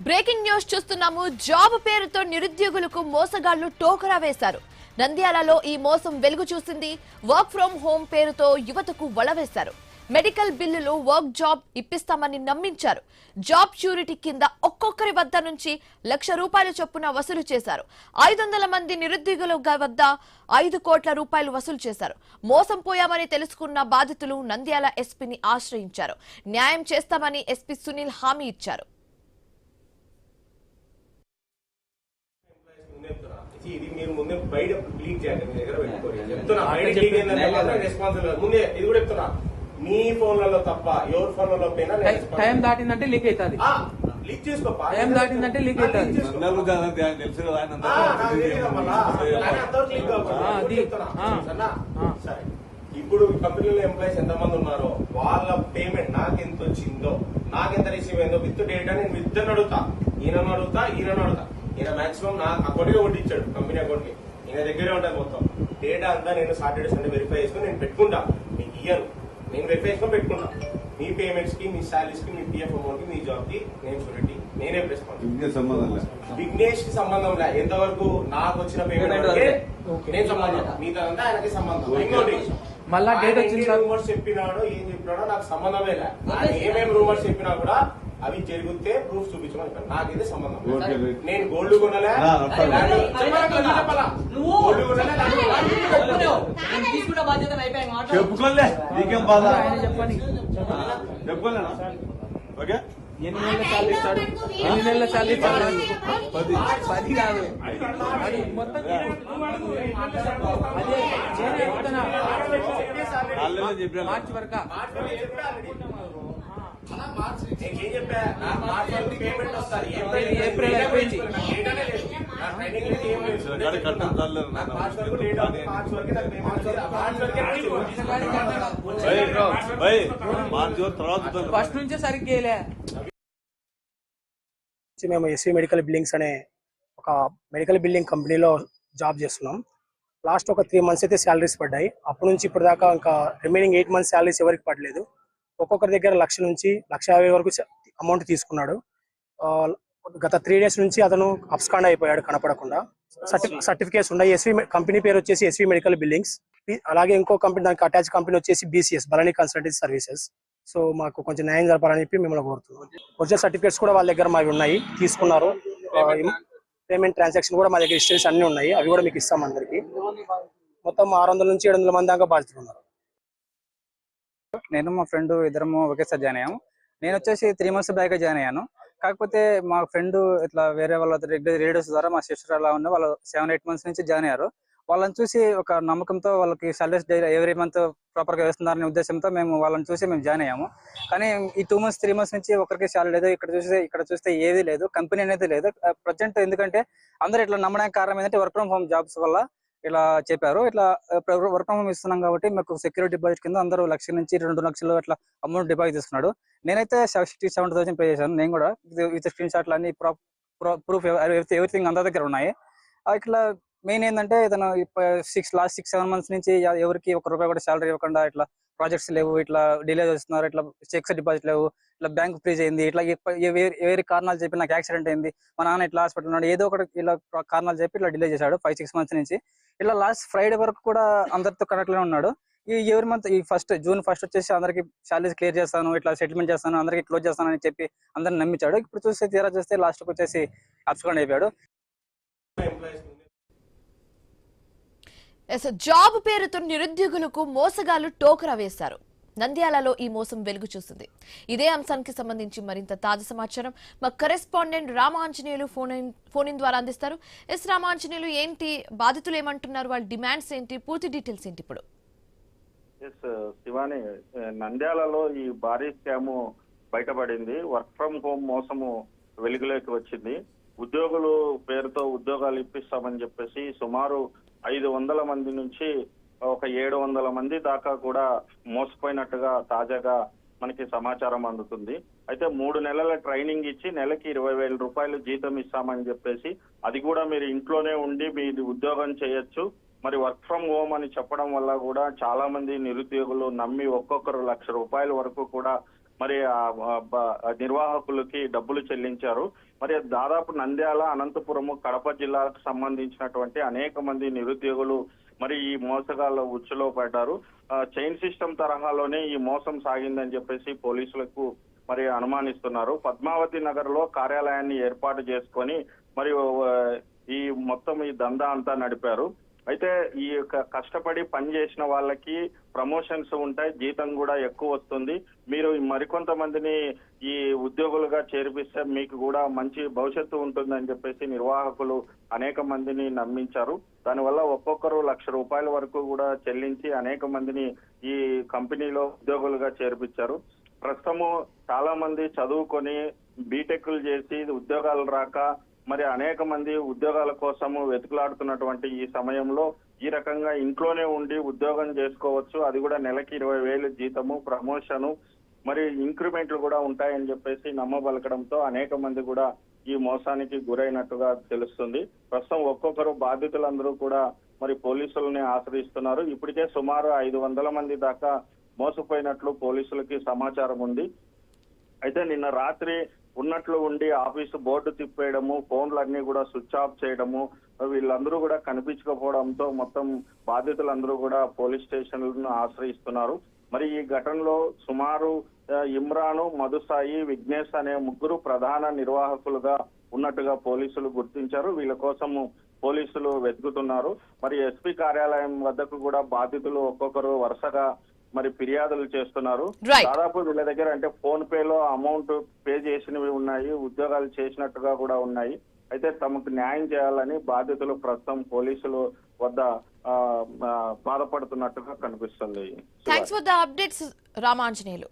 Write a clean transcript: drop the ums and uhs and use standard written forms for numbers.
Breaking news చూస్తున్నాము. Job పేరుతో నిరుద్యోగులకు మోసగాళ్లు టోకరా వేశారు. నంద్యాలలో ఈ మోసం వెలుగు చూసింది. వర్క్ ఫ్రం హోమ్ పేరుతో యువతకు వలవేశారు. మెడికల్ బిల్లులు వర్క్ జాబ్ ఇప్పిస్తామని నమ్మించారు. జాబ్ ష్యూరిటీ కింద ఒక్కొక్కరి వద్ద నుంచి ₹1,00,000 చొప్పున వసూలు చేశారు. 500 మంది నిరుద్యోగుల వద్ద 5 కోట్ల రూపాయలు వసూలు చేశారు. మోసం పోయామని తెలుసుకున్న బాధితులు నంద్యాల ఎస్పీని ఆశ్రయించారు. న్యాయం చేస్తామని ఎస్పీ సునీల్ హామీ ఇచ్చారు. ఇది మీరు ముందే బయట క్లీన్ చేయండి. మీ దగ్గర పెట్టుకోండి చెప్తున్నా. బయట క్లీన్ ఏంటంటే మాత్రం రెస్పాన్సిబుల్. ముందే ఇది కూడా చెప్తున్నా, మీ ఫోన్లలో తప్ప ఎవరి ఫోన్లలో పోయినా టైం దాటిందంటే లీక్ అవుతుంది. లీక్ చేసుకోపా. టైం దాటిందంటే లీక్ అవుతుంది. సరే, ఇప్పుడు కంపెనీలో ఎంప్లాయీస్ ఎంతమంది ఉన్నారో వాళ్ళ పేమెంట్ నాకు ఎంత వచ్చిందో, నాకెంత రిసీవ్ అయిందో విత్ డేటా నేను ఇద్దరిని అడుగుతా. ఈయనను అడుగుతా, ఈయన మాక్సిమం నా అకౌంట్ కి ఒకటి ఇచ్చాడు, కంపెనీ అకౌంట్ కి. ఈయన దగ్గరే ఉంటుంది మొత్తం డేటా అంతా. నేను సాటర్డే సండే వెరిఫై చేసుకుని నేను పెట్టుకుంటా. మీకు ఇయ్యను, నేను వెరిఫై చేసుకుని పెట్టుకుంటా. మీ పేమెంట్స్ కి, మీ సాలరీస్ కి, మీ పిఎఫ్ అమౌంట్ కి, మీ జాబ్ కి నేను షూరిటీ, నేనే రెస్పాన్సిబుల్. విఘ్నేష్ కి సంబంధం లే. ఎంతవరకు నాకు వచ్చిన పేమెంట్ నేను సంబంధం, మీదంతా ఆయనకి సంబంధం. ఇంకోటి మళ్ళా డేట్ వచ్చింది. రూమర్స్ చెప్పినాడో ఏం చెప్పినాడో నాకు సంబంధమే లే. ఏమేమి రూమర్స్ చెప్పినా కూడా అవి జరిగితే ప్రూఫ్ చూపించమని నాకైతే సంబంధం. నేను గోల్డ్ కొనలే, చెప్పుకోలే, నీకేం బాధ చెప్పండి. చెప్పుకోలేనా? ఓకే, ఎన్ని నెలల శాలరీ ఇస్తాడు? ఎన్ని నెలల శాలరీ ఇస్తాడు? 10 కాదు మొత్తం. మార్చి వరకు ఏప్రిల్ అయిపోయింది. ఫస్ట్ నుంచే సరిగ్గా మేము ఎస్వి మెడికల్ బిల్డింగ్స్ అనే ఒక మెడికల్ బిల్డింగ్ కంపెనీలో జాబ్ చేస్తున్నాం. లాస్ట్ ఒక 3 months అయితే శాలరీస్ పడ్డాయి. అప్పటి నుంచి ఇప్పుడు దాకా ఇంకా రిమైనింగ్ 8 months శాలరీస్ ఎవరికి పడలేదు. ఒక్కొక్కరి దగ్గర 1,00,000 నుంచి 1,50,000 వరకు అమౌంట్ తీసుకున్నాడు. గత 3 days నుంచి అతను అబ్స్కాండ్ అయిపోయాడు కనపడకుండా. సర్టిఫికేట్స్ ఉన్నాయి. ఎస్వి కంపెనీ పేరు వచ్చేసి ఎస్వి మెడికల్ బిల్డింగ్స్. అలాగే ఇంకో కంపెనీ, దానికి అటాచ్ కంపెనీ వచ్చేసి BCS బలనీ కన్సల్టెన్సీ సర్వీసెస్. సో మాకు కొంచెం న్యాయం జరపాలని చెప్పి మిమ్మల్ని కోరుతున్నాం. ఒరిజినల్ సర్టిఫికేట్స్ కూడా వాళ్ళ దగ్గర మావి ఉన్నాయి, తీసుకున్నారు. పేమెంట్ ట్రాన్సాక్షన్ కూడా మా దగ్గర హిస్టరీస్ అన్ని ఉన్నాయి, అవి కూడా మీకు ఇస్తాం అందరికి. మొత్తం 600 నుంచి 700 మంది దాకా బాధితులు ఉన్నారు. నేను మా ఫ్రెండ్ ఇద్దరము ఒకేసారి జాయిన్ అయ్యాము. నేను వచ్చేసి 3 months బ్యాక్ జాయిన్ అయ్యాను. కాకపోతే మా ఫ్రెండ్ ఇట్లా వేరే వాళ్ళ రేడియోస్ ద్వారా మా సిస్టర్ అలా ఉన్న వాళ్ళు 7-8 months నుంచి జాయిన్ అయ్యారు. వాళ్ళని చూసి ఒక నమ్మకంతో వాళ్ళకి సాలరీస్ ఎవ్రీ మంత్ ప్రాపర్ గా వేస్తున్నారనే ఉద్దేశంతో మేము వాళ్ళని చూసి మేము జాయిన్ అయ్యాము. కానీ ఈ 2 months 3 months నుంచి ఒకరికి శాలరీ లేదు. ఇక్కడ చూస్తే ఏది లేదు, కంపెనీ అనేది లేదు ప్రజెంట్. ఎందుకంటే అందరూ ఇట్లా నమ్మడానికి కారణం ఏంటంటే వర్క్ ఫ్రమ్ హోమ్ జాబ్స్ వల్ల ఇలా చెప్పారు. ఇట్లా వర్క్ ఫ్రమ్ హోమ్ ఇస్తున్నాం కాబట్టి మాకు సెక్యూరిటీ డిపాజిట్ కింద అందరూ 1,00,000 నుంచి 2 లక్షలు అట్లా అమౌంట్ డిపాజిట్ చేస్తున్నాడు. నేనైతే 67,000 పే చేశాను. నేను కూడా విత్ స్క్రీన్ షాట్లు అన్ని ప్రూఫ్ ఎవ్రీథింగ్ అందరి దగ్గర ఉన్నాయి. ఇట్లా మెయిన్ ఏంటంటే ఇతను లాస్ట్ 6-7 months నుంచి ఎవరికి ₹1 కూడా శాలరీ ఇవ్వకుండా ఇట్లా ప్రాజెక్ట్స్ లేవు, ఇట్లా డిలే చేస్తున్నారు, ఇట్లా చెక్స్ డిపాజిట్ లేవు, ఇట్లా బ్యాంక్ ఫ్రీజ్ అయింది, ఇట్లా వేరే కారణాలు చెప్పి నాకు యాక్సిడెంట్ అయింది, మా నాన్న ఇట్లా హాస్పిటల్ ఉన్నాడు, ఏదో ఒకటి ఇలా కారణాలు చెప్పి ఇట్లా డిలే చేశాడు 5-6 months నుంచి. ఇట్లా లాస్ట్ ఫ్రైడే వరకు కూడా అందరితో కనెక్ట్ లోనే ఉన్నాడు. ఈ ఎవరి మంత్ ఈ June 1st వచ్చేసి అందరికి శాలరీస్ క్లియర్ చేస్తాను, ఇట్లా సెటిల్మెంట్ చేస్తాను, అందరికి క్లోజ్ చేస్తాను అని చెప్పి అందరిని నమ్మించాడు. ఇప్పుడు చూస్తే తీరా చూస్తే లాస్ట్ కి వచ్చేసి అబ్స్కాండ్ అయిపోయాడు. జాబ్ పేరుతో నిరుద్యోగులకు మోసగాళ్లు టోకరా వేశారు. నంద్యాలలో ఈ మోసం వెలుగు చూసింది. ఇదే అంశానికి సంబంధించి మరింత తాజా సమాచారం మా కరెస్పాండెంట్ రామాంజనేయులు ఫోన్ ఇన్ ద్వారా అందిస్తారు. రామాంజనేయులు, ఏంటి బాధితులు ఏమంటున్నారు, వాళ్ళ డిమాండ్స్ ఏంటి, పూర్తి డీటెయిల్స్ ఏంటి ఇప్పుడు? శివాని, నంద్యాలలో ఈ భారీ స్కాము బయటపడింది. వర్క్ ఫ్రం హోమ్ మోసము వెలుగులోకి వచ్చింది. ఉద్యోగులు పేరుతో ఉద్యోగాలు ఇప్పిస్తామని చెప్పేసి సుమారు 500 మంది నుంచి ఒక 700 మంది దాకా కూడా మోసపోయినట్టుగా తాజాగా మనకి సమాచారం అందుతుంది. అయితే 3 నెలల ట్రైనింగ్ ఇచ్చి నెలకి ₹20,000 జీతం ఇస్తామని చెప్పేసి, అది కూడా మీరు ఇంట్లోనే ఉండి మీరు ఉద్యోగం చేయొచ్చు, మరి వర్క్ ఫ్రం హోమ్ అని చెప్పడం వల్ల కూడా చాలా మంది నిరుద్యోగులు నమ్మి ఒక్కొక్కరు ₹1,00,000 వరకు కూడా మరి నిర్వాహకులకి డబ్బులు చెల్లించారు. మరి దాదాపు నంద్యాల, అనంతపురము, కడప జిల్లాలకు సంబంధించినటువంటి అనేక మంది నిరుద్యోగులు మరి ఈ మోసగాళ్ళ ఉచ్చులో పడ్డారు. చైన్ సిస్టమ్ తరహాలోనే ఈ మోసం సాగిందని చెప్పేసి పోలీసులకు మరి అనుమానిస్తున్నారు. పద్మావతి నగర్ లో కార్యాలయాన్ని ఏర్పాటు చేసుకొని మరి ఈ మొత్తం ఈ దందా అంతా నడిపారు. అయితే ఈ కష్టపడి పని చేసిన వాళ్ళకి ప్రమోషన్స్ ఉంటాయి, జీతం కూడా ఎక్కువ వస్తుంది. మీరు మరికొంతమందిని ఈ ఉద్యోగులుగా చేర్పిస్తే మీకు కూడా మంచి భవిష్యత్తు ఉంటుందని చెప్పేసి నిర్వాహకులు అనేక మందిని నమ్మించారు. దానివల్ల ఒక్కొక్కరు ₹1,00,000 వరకు కూడా చెల్లించి అనేక మందిని ఈ కంపెనీలో ఉద్యోగులుగా చేర్పించారు. ప్రస్తుతము చాలా మంది చదువుకొని బీటెక్లు చేసి ఉద్యోగాలు రాక మరి అనేక మంది ఉద్యోగాల కోసము వెతుకులాడుతున్నటువంటి ఈ సమయంలో ఈ రకంగా ఇంట్లోనే ఉండి ఉద్యోగం చేసుకోవచ్చు, అది కూడా నెలకి 20,000 జీతము, ప్రమోషను, మరి ఇంక్రిమెంట్లు కూడా ఉంటాయని చెప్పేసి నమ్మబలకడంతో అనేక మంది కూడా ఈ మోసానికి గురైనట్టుగా తెలుస్తుంది. ప్రస్తుతం ఒక్కొక్కరు బాధితులందరూ కూడా మరి పోలీసులని ఆశ్రయిస్తున్నారు. ఇప్పటికే సుమారు 500 మంది దాకా మోసపోయినట్లు పోలీసులకి సమాచారం ఉంది. అయితే నిన్న రాత్రి ఉన్నట్లు ఉండి ఆఫీసు బోర్డు తిప్పేయడము, ఫోన్లన్నీ కూడా స్విచ్ ఆఫ్ చేయడము, వీళ్ళందరూ కూడా కనిపించకపోవడంతో మొత్తం బాధితులందరూ కూడా పోలీస్ స్టేషన్లను ఆశ్రయిస్తున్నారు. మరి ఈ ఘటనలో సుమారు ఇమ్రాను, మధుసాయి, విఘ్నేష్ అనే 3 ప్రధాన నిర్వాహకులుగా ఉన్నట్టుగా పోలీసులు గుర్తించారు. వీళ్ళ కోసము పోలీసులు వెతుకుతున్నారు. మరి ఎస్పీ కార్యాలయం వద్దకు కూడా బాధితులు ఒక్కొక్కరు వరుసగా మరి ఫిర్యాదులు చేస్తున్నారు. దాదాపు వీళ్ళ దగ్గర అంటే ఫోన్ పేలో అమౌంట్ పే చేసినవి ఉన్నాయి, ఉద్యోగాలు చేసినట్టుగా కూడా ఉన్నాయి. అయితే తమకు న్యాయం చేయాలని బాధితులు ప్రస్తుతం పోలీసులు వద్ద బాధపడుతున్నట్టుగా కనిపిస్తుంది. Thanks for the updates Ramanjaneyulu.